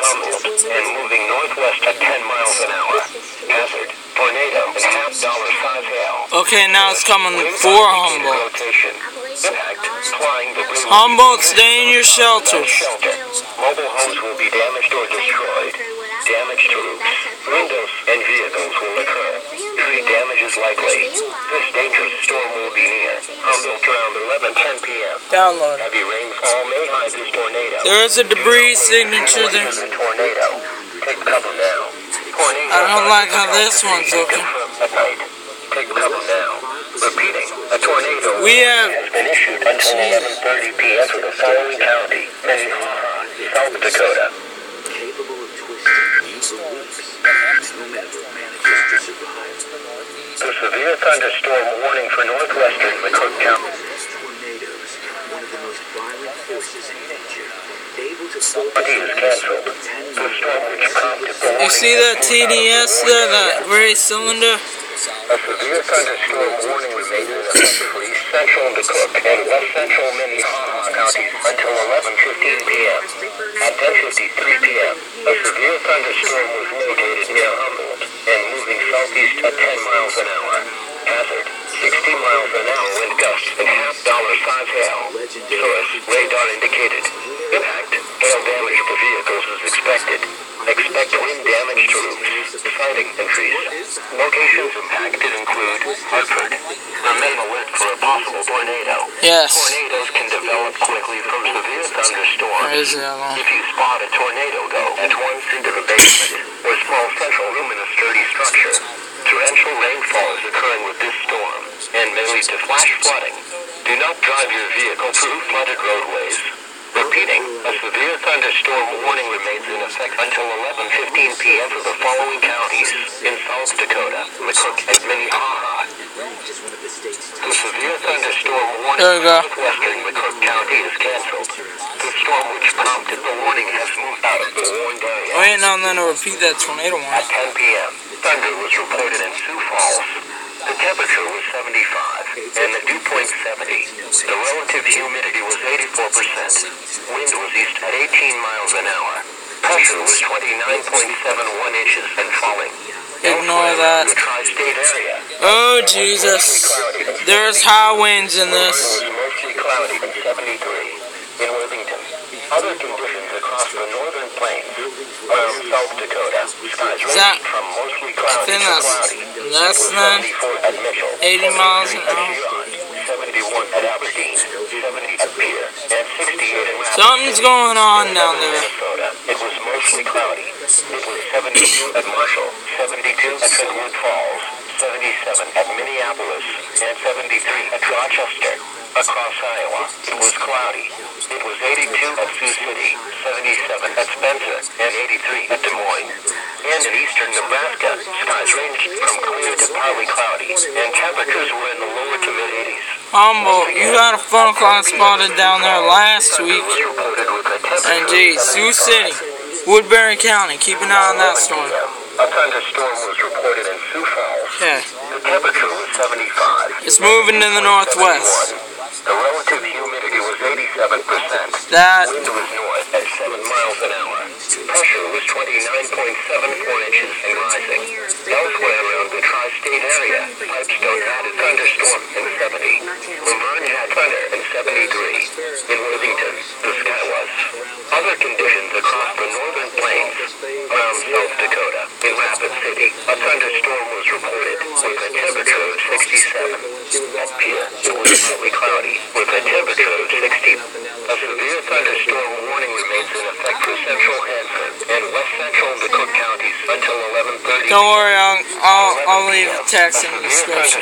Humboldt and moving northwest at 10 miles an hour. Hazard, tornado and half-dollar size hail. Okay, now it's coming for Humboldt. Impact, flying debris. Humboldt, stay in your shelters. Mobile homes will be damaged or destroyed. Damaged roofs, windows, and vehicles will occur. Tree damage is likely. This dangerous storm will be near Humboldt around 11:10 p.m. Download. Heavy rainfall may hide this tornado. There is a debris signature there. Tornado. Take cover now. I don't like how this one's looking. At night. Take cover now. Repeating, a tornado We have has been issued until 11:30 p.m. for the following county: Minnehaha, South Dakota. A severe thunderstorm warning for northwestern McCook County. Party is canceled. The storm which prompted the You see that TDS there, that gray cylinder? A severe thunderstorm warning remains in effect for east central McCook and west central Minnehaha counties until 11:15 p.m. At 10:53 p.m., a severe thunderstorm was located near Humboldt and moving southeast at 10 miles an hour. Hazard, 60 miles an hour wind gusts and half-dollar size hail. Source, radar indicated. Impact, hail damage to vehicles is expected. Expect wind damage to roofs. Sighting increase. Locations impacted include Hartford. Remain alert for a possible tornado. Yes. Tornadoes can develop quickly from severe thunderstorms. There is the other one. If you spot a tornado, though, at one end of a basement or small central room in a sturdy structure, torrential rainfall is occurring with this storm and may lead to flash flooding. Do not drive your vehicle through flooded roadways. Repeating, a severe thunderstorm warning remains in effect until 11:15 p.m. for the following counties in South Dakota, McCook, and Minnehaha. The severe thunderstorm warning for northwestern McCook County is canceled. The storm which prompted the warning has moved out of the warned area. Wait, now I'm going to repeat that tornado one. At 10 p.m., thunder was reported in Sioux Falls. The temperature was 75 and the dew point 70. The relative humidity was 84%. Wind was east at 18 miles an hour. Pressure was 29.71 inches and falling. Ignore that. The tri-state area. Oh, Jesus. There's high winds in this. It was mostly cloudy and 73 in Worthington. Other conditions across the northern plains around South Dakota. Skies ranged from mostly cloudy to cloudy. Less than 80 miles an hour. 71 at Aberdeen, 70 at Pierre, and 68 in Rapid. Something's going on down there. It was mostly cloudy. It was 72 at Marshall, 72 at Fenwood Falls, 77 at Minneapolis, and 73 at Rochester. Across Iowa, it was cloudy. It was 82 at Sioux City, 77 at Spencer, and 83 at Des Moines. And in eastern Nebraska, skies ranged from clear to partly cloudy, and temperatures were in the lower to mid-80s. Humboldt, you got a phone call spotted down there last week. And geez, Sioux City, Woodbury County, keep an eye on that storm. A thunderstorm was reported in Sioux Falls. Yeah. The temperature was 75. It's moving to the northwest. The relative humidity was 87%. That Wind was north at 7 miles an hour. Pressure was 29.74 inches and rising. Elsewhere around the tri-state area, Pipestone had a thunderstorm in 70. Laverne had thunder in 73. In Worthington, the sky was. Other conditions across the northern plains around South Dakota. In Rapid City, a thunderstorm was reported with a temperature of 67. At Pierre, it was partly cloudy with a temperature of 60. A severe thunderstorm warning remains in effect for central Hanford and west central McCook counties until 11:30. don't worry, I'll leave a text in the description.